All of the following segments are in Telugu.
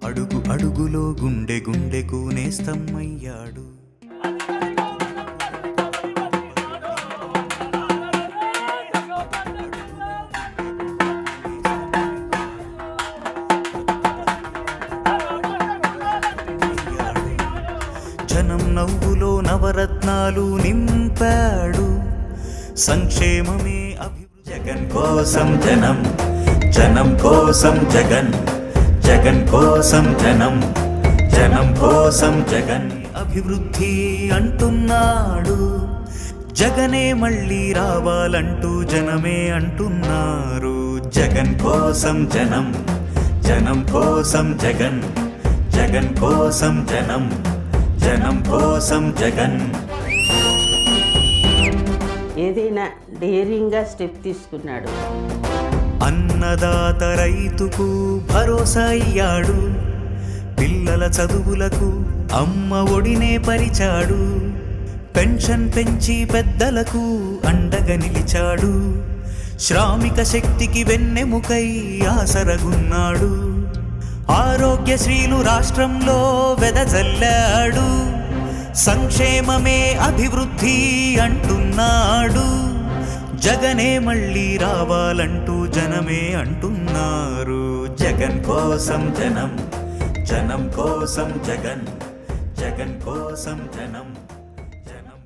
అడుగు అడుగులో గుండె గుండెకు నేస్తమయ్యాడు. జనం నవ్వులో నవరత్నాలు నింపాడు. సంక్షేమమే అభివృద్ధి. జగన్ కోసం జనం, జనం కోసం జగన్, జగన్ కోసం జనం, జనం కోసం జగన్. అభివృద్ధి అంటున్నాడు, జగనే మళ్ళీ రావాలంటూ జనమే అంటున్నారు. జగన్ కోసం జనం, జనం కోసం జగన్, జగన్ కోసం జనం, జనం కోసం జగన్. ఏదైనా డేరింగ్గా స్టెప్ తీసుకున్నాడు. అన్నదాత రైతుకు భరోసా అయ్యాడు. పిల్లల చదువులకు అమ్మ ఒడినే పరిచాడు. పెన్షన్ పెంచి పెద్దలకు అండగా నిలిచాడు. శ్రామిక శక్తికి వెన్నెముకై ఆసరగున్నాడు. ఆరోగ్యశ్రీలు రాష్ట్రంలో వెదజల్లాడు. సంక్షేమమే అభివృద్ధి అంటున్నాడు. జగనే మళ్ళీ రావాలంటూ జనమే అంటున్నారు. జగన్ కోసం జనం, జనం కోసం జగన్, జగన్ కోసం జనం, జనం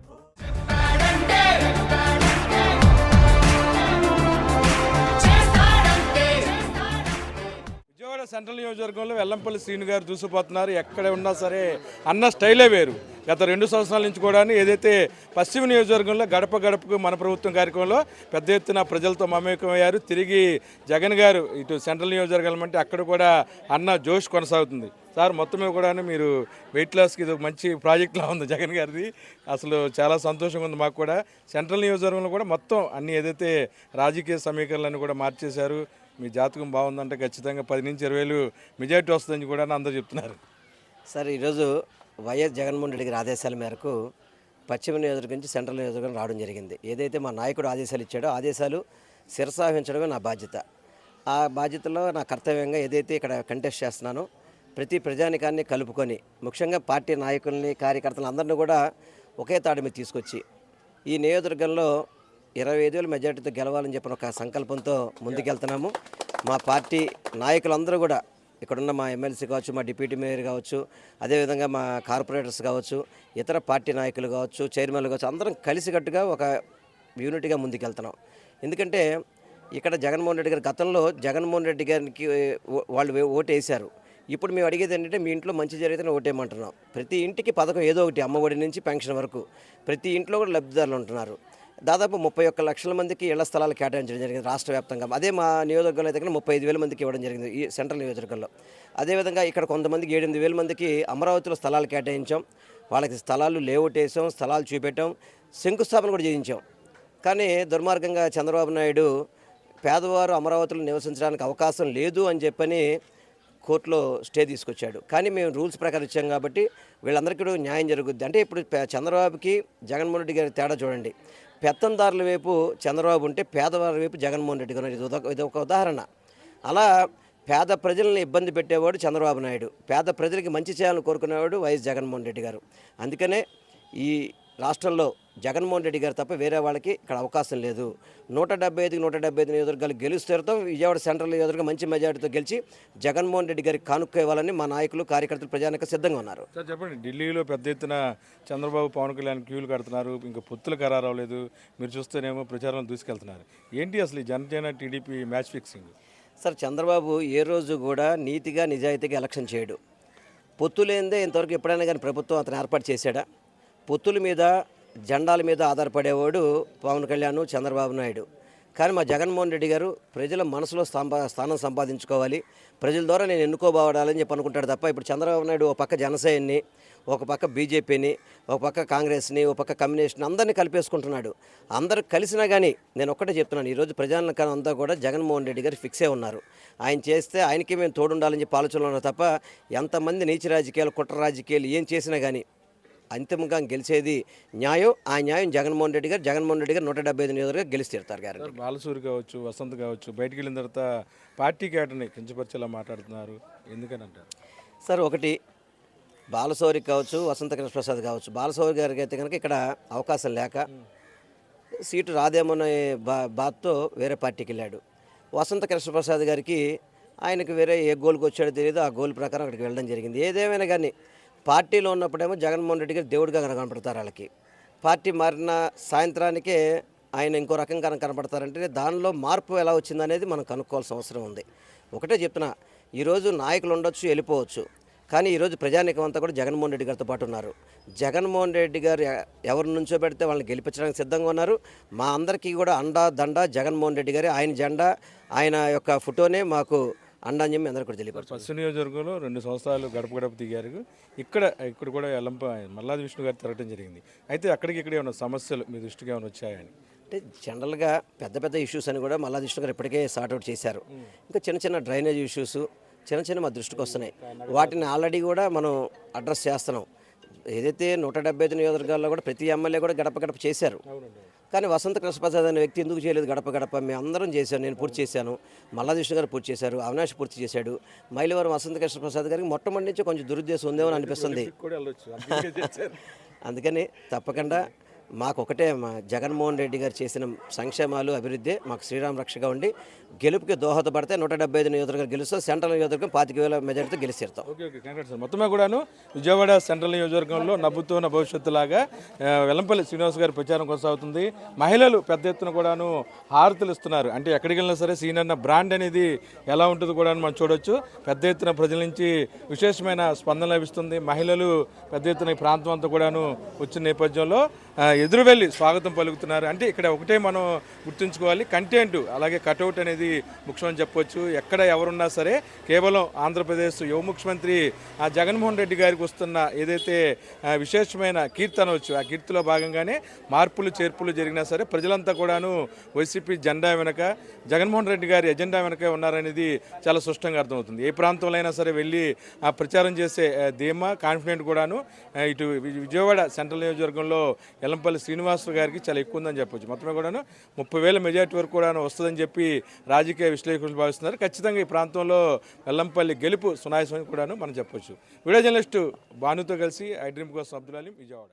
విజయవాడ సెంట్రల్ నియోజకవర్గంలో వెల్లంపల్లి శ్రీను గారు దూసిపోతున్నారు. ఎక్కడ ఉన్నా సరే అన్న స్టైలే వేరు. గత 2 సంవత్సరాల నుంచి కూడా ఏదైతే పశ్చిమ నియోజకవర్గంలో గడప గడపకు మన ప్రభుత్వం కార్యక్రమంలో పెద్ద ఎత్తున ప్రజలతో మమేకమయ్యారు. తిరిగి జగన్ గారు ఇటు సెంట్రల్ నియోజకవర్గం అంటే అక్కడ కూడా అన్న జోష్ కొనసాగుతుంది. సార్ మొత్తమే కూడా మీరు వెయిట్ లాస్కి ఇది మంచి ప్రాజెక్ట్లా ఉంది జగన్ గారిది. అసలు చాలా సంతోషంగా ఉంది మాకు కూడా. సెంట్రల్ నియోజకవర్గంలో కూడా మొత్తం అన్ని ఏదైతే రాజకీయ సమీకరణలన్నీ కూడా మార్చేశారు. మీ జాతకం బాగుందంటే ఖచ్చితంగా 10 నుంచి 20 వేలు మెజార్టీ వస్తుందని కూడా అందరూ చెప్తున్నారు. సార్ ఈరోజు వైఎస్ జగన్మోహన్ రెడ్డి గారి ఆదేశాల మేరకు పశ్చిమ నియోజకవర్గం నుంచి సెంట్రల్ నియోజకవర్గం రావడం జరిగింది. ఏదైతే మా నాయకుడు ఆదేశాలు ఇచ్చాడో ఆదేశాలు శిరసావహించడమే నా బాధ్యత. ఆ బాధ్యతలో నా కర్తవ్యంగా ఏదైతే ఇక్కడ కంటెస్ట్ చేస్తున్నానో ప్రతి ప్రజానికాన్ని కలుపుకొని ముఖ్యంగా పార్టీ నాయకుల్ని కార్యకర్తలు అందరినీ కూడా ఒకే తాడి మీద తీసుకొచ్చి ఈ నియోజకవర్గంలో 25,000 మెజార్టీతో గెలవాలని చెప్పిన ఒక సంకల్పంతో ముందుకెళ్తున్నాము. మా పార్టీ నాయకులందరూ కూడా ఇక్కడున్న మా ఎమ్మెల్సీ కావచ్చు, మా డిప్యూటీ మేయర్ కావచ్చు, అదేవిధంగా మా కార్పొరేటర్స్ కావచ్చు, ఇతర పార్టీ నాయకులు కావచ్చు, చైర్మన్లు కావచ్చు, అందరం కలిసికట్టుగా ఒక యూనిట్గా ముందుకెళ్తున్నాం. ఎందుకంటే ఇక్కడ జగన్మోహన్ రెడ్డి గారి గతంలో జగన్మోహన్ రెడ్డి గారికి వాళ్ళు ఓటు వేశారు. ఇప్పుడు మేము అడిగేది ఏంటంటే మీ ఇంట్లో మంచి జరిగితేనే ఓటేయమంటున్నాం. ప్రతి ఇంటికి పథకం ఏదో ఒకటి, అమ్మఒడి నుంచి పెన్షన్ వరకు ప్రతి ఇంట్లో కూడా లబ్ధిదారులు ఉంటున్నారు. దాదాపు 31 లక్షల మందికి ఇళ్ల స్థలాలు కేటాయించడం జరిగింది రాష్ట్ర వ్యాప్తంగా. అదే మా నియోజకవర్గంలో అయితే 35,000 మందికి ఇవ్వడం జరిగింది ఈ సెంట్రల్ నియోజకవర్గంలో. అదేవిధంగా ఇక్కడ కొంతమందికి 7,000 మందికి అమరావతిలో స్థలాలు కేటాయించాం. వాళ్ళకి స్థలాలు లేఅవుట్ వేసాం, స్థలాలు చూపెట్టాం, శంకుస్థాపన కూడా చేయించాం. కానీ దుర్మార్గంగా చంద్రబాబు నాయుడు పేదవారు అమరావతిలో నివసించడానికి అవకాశం లేదు అని చెప్పని కోర్టులో స్టే తీసుకొచ్చాడు. కానీ మేము రూల్స్ ప్రకారం ఇచ్చాం కాబట్టి వీళ్ళందరికీ కూడా న్యాయం జరుగుద్ది. అంటే ఇప్పుడు చంద్రబాబుకి జగన్మోహన్ రెడ్డి గారి తేడా చూడండి. పెత్తందారుల వైపు చంద్రబాబు ఉంటే పేదవారి వైపు జగన్మోహన్ రెడ్డి గారు. ఇది ఒక ఉదాహరణ. అలా పేద ప్రజల్ని ఇబ్బంది పెట్టేవాడు చంద్రబాబు నాయుడు, పేద ప్రజలకి మంచి చేయాలని కోరుకునేవాడు వైఎస్ జగన్మోహన్ రెడ్డి గారు. అందుకనే ఈ రాష్ట్రంలో జగన్మోహన్ రెడ్డి గారు తప్ప వేరే వాళ్ళకి ఇక్కడ అవకాశం లేదు. 175కి 175 నియోజకవర్గాలు గెలుస్తారుతో విజయవాడ సెంట్రల్ నియోజకవర్గం మంచి మెజార్టీతో గెలిచి జగన్మోహన్ రెడ్డి గారికి కానుక్క ఇవ్వాలని మా నాయకులు కార్యకర్తలు ప్రజానికి సిద్ధంగా ఉన్నారు. సార్ చెప్పండి, ఢిల్లీలో పెద్ద ఎత్తున చంద్రబాబు పవన్ కళ్యాణ్ క్యూలు కడుతున్నారు, ఇంకా పొత్తులు ఖరారు అవ్వలేదు, మీరు చూస్తేనేమో ప్రచారం దూసుకెళ్తున్నారు. ఏంటి అసలు ఈ Janasena TDP match fixing? Sir Chandrababu ఏ రోజు కూడా నీతిగా నిజాయితీగా ఎలక్షన్ చేయడు. పొత్తు లేనిదే ఇంతవరకు ఎప్పుడైనా కానీ ప్రభుత్వం అతను ఏర్పాటు చేశాడా? పొత్తుల మీద జెండాల మీద ఆధారపడేవాడు పవన్ కళ్యాణ్, చంద్రబాబు నాయుడు. కానీ మా జగన్మోహన్ రెడ్డి గారు ప్రజల మనసులో స్థానం సంపాదించుకోవాలి, ప్రజల ద్వారా నేను ఎన్నుకోబడాలని చెప్పి అనుకుంటాడు తప్ప ఇప్పుడు చంద్రబాబు నాయుడు ఒక పక్క జనసేనని, ఒక పక్క బీజేపీని, ఒక పక్క కాంగ్రెస్ని, ఒక పక్క కమ్యూనిస్ట్ని అందరినీ కలిపేసుకుంటున్నాడు. అందరూ కలిసినా కానీ నేను ఒక్కటే చెప్తున్నాను, ఈరోజు ప్రజానికం అంతా కూడా జగన్మోహన్ రెడ్డి గారు ఫిక్సే ఉన్నారు. ఆయన చేస్తే ఆయనకి మేము తోడుండాలని చెప్పి ఆలోచనలు ఉన్నారు తప్ప ఎంతమంది నీచ రాజకీయాలు, కుట్ర రాజకీయాలు ఏం చేసినా కానీ అంతిమంగా గెలిచేది న్యాయం. ఆ న్యాయం జగన్మోహన్ రెడ్డి గారు 175 నియోజకవర్గాలు గెలిచి తీరుతారు గారు. బాలసూరి కావచ్చు, వసంత్ కావచ్చు, బయటికి వెళ్ళిన తర్వాత పార్టీ కేటర్ని కించపరిచేలా మాట్లాడుతున్నారు, ఎందుకని అంటారు? సార్, ఒకటి బాలశౌరి కావచ్చు, వసంత కృష్ణప్రసాద్ కావచ్చు. బాలశౌరి గారికి అయితే కనుక ఇక్కడ అవకాశం లేక సీటు రాదేమోనే బాధతో వేరే పార్టీకి వెళ్ళాడు. వసంత కృష్ణప్రసాద్ గారికి ఆయనకు వేరే ఏ గోల్కి వచ్చాడో తెలియదు, ఆ గోల్ ప్రకారం అక్కడికి వెళ్ళడం జరిగింది. ఏదేమైనా కానీ పార్టీలో ఉన్నప్పుడేమో జగన్మోహన్ రెడ్డి గారు దేవుడిగా కనపడతారు వాళ్ళకి. పార్టీ మారిన సాయంత్రానికే ఆయన ఇంకో రకంగా కనపడతారంటే దానిలో మార్పు ఎలా వచ్చిందనేది మనం కనుక్కోవాల్సిన అవసరం ఉంది. ఒకటే చెప్తున్నా, ఈరోజు నాయకులు ఉండొచ్చు, వెళ్ళిపోవచ్చు, కానీ ఈరోజు ప్రజానీకం అంతా కూడా జగన్మోహన్ రెడ్డి గారితో పాటు ఉన్నారు. జగన్మోహన్ రెడ్డి గారు ఎవరు నుంచో పెడితే వాళ్ళని గెలిపించడానికి సిద్ధంగా ఉన్నారు. మా అందరికీ కూడా అండా దండ జగన్మోహన్ రెడ్డి గారి, ఆయన జెండా, ఆయన యొక్క ఫోటోనే మాకు అండా అని చెప్పి అందరికీ కూడా తెలియపరచు. పశ్చిమ నియోజకవర్గంలో 2 సంవత్సరాలు గడప గడప తిరిగారు. ఇక్కడ కూడా మల్లాది విష్ణు గారు తిరగడం జరిగింది. అయితే అక్కడికి ఇక్కడ ఏమైనా సమస్యలు మీ దృష్టికి ఏమైనా వచ్చాయని? అంటే జనరల్గా పెద్ద పెద్ద ఇష్యూస్ అని కూడా మల్లాది విష్ణు గారు ఇప్పటికే సార్ట్అవుట్ చేశారు. ఇంకా చిన్న చిన్న డ్రైనేజ్ ఇష్యూస్ చిన్న మా దృష్టికి వస్తున్నాయి. వాటిని ఆల్రెడీ కూడా మనం అడ్రస్ చేస్తున్నాం. ఏదైతే 175 నియోజకవర్గాల్లో కూడా ప్రతి ఎమ్మెల్యే కూడా గడప గడప చేశారు. కానీ వసంత కృష్ణప్రసాద్ అనే వ్యక్తి ఎందుకు చేయలేదు గడప గడప? మేము అందరం చేశాను, నేను పూర్తి చేశాను, మల్లాది విష్ణు గారు పూర్తి చేశారు, అవినాష్ పూర్తి చేశాడు. మైలవరం వసంత కృష్ణప్రసాద్ గారికి మొట్టమొదటి నుంచి కొంచెం దురుద్దేశం ఉందేమో అనిపిస్తుంది. అందుకని తప్పకుండా మాకొకటే, మా జగన్మోహన్ రెడ్డి గారు చేసిన సంక్షేమాలు, అభివృద్ధి మాకు శ్రీరామ రక్షగా ఉండి గెలుపుకి దోహదపడితే 175 నియోజకవర్గాలు గెలుస్తాం. సెంట్రల్ నియోజకవర్గం 25,000 మెజార్టీతో గెలిచేస్తాం. Okay, congrats sir. మొత్తమే కూడాను విజయవాడ సెంట్రల్ నియోజకవర్గంలో నవ్వుతున్న భవిష్యత్తు లాగా వెల్లంపల్లి శ్రీనివాస్ గారి ప్రచారం కొనసాగుతుంది. మహిళలు పెద్ద ఎత్తున కూడాను హారతులు ఇస్తున్నారు. అంటే ఎక్కడికి వెళ్ళినా సరే సీనన్న బ్రాండ్ అనేది ఎలా ఉంటుందో కూడా మనం చూడొచ్చు. పెద్ద ఎత్తున ప్రజల నుంచి విశేషమైన స్పందన లభిస్తుంది. మహిళలు పెద్ద ఎత్తున ఈ ప్రాంతం అంతా కూడాను వచ్చిన నేపథ్యంలో ఎదురు వెళ్ళి స్వాగతం పలుకుతున్నారు. అంటే ఇక్కడ ఒకటే మనం గుర్తుంచుకోవాలి, కంటెంట్ అలాగే కటౌట్ అనేది ముఖ్యమని చెప్పొచ్చు. ఎక్కడ ఎవరున్నా సరే కేవలం ఆంధ్రప్రదేశ్ యువ ముఖ్యమంత్రి జగన్మోహన్ రెడ్డి గారికి వస్తున్న ఏదైతే విశేషమైన కీర్తి అనవచ్చు, ఆ కీర్తిలో భాగంగానే మార్పులు చేర్పులు జరిగినా సరే ప్రజలంతా కూడాను వైసీపీ జెండా వెనక, జగన్మోహన్ రెడ్డి గారి ఎజెండా వెనక ఉన్నారనేది చాలా స్పష్టంగా అర్థమవుతుంది. ఏ ప్రాంతంలో అయినా సరే వెళ్ళి ప్రచారం చేసే ధీమా, కాన్ఫిడెంట్ కూడాను ఇటు విజయవాడ సెంట్రల్ నియోజకవర్గంలో వెల్లంపల్లి శ్రీనివాసరావు గారికి చాలా ఎక్కువ ఉందని చెప్పొచ్చు. మొత్తమే కూడాను 30,000 మెజార్టీ వరకు కూడా వస్తుందని చెప్పి రాజకీయ విశ్లేషకులు భావిస్తున్నారు. ఖచ్చితంగా ఈ ప్రాంతంలో వెల్లంపల్లి గెలుపు సునాయాసమని కూడాను మనం చెప్పొచ్చు. వీడియో జర్నలిస్టు భానుతో కలిసి ఐ డ్రీమ్ కోసం అబ్దుల్ అలీం, విజయవాడ.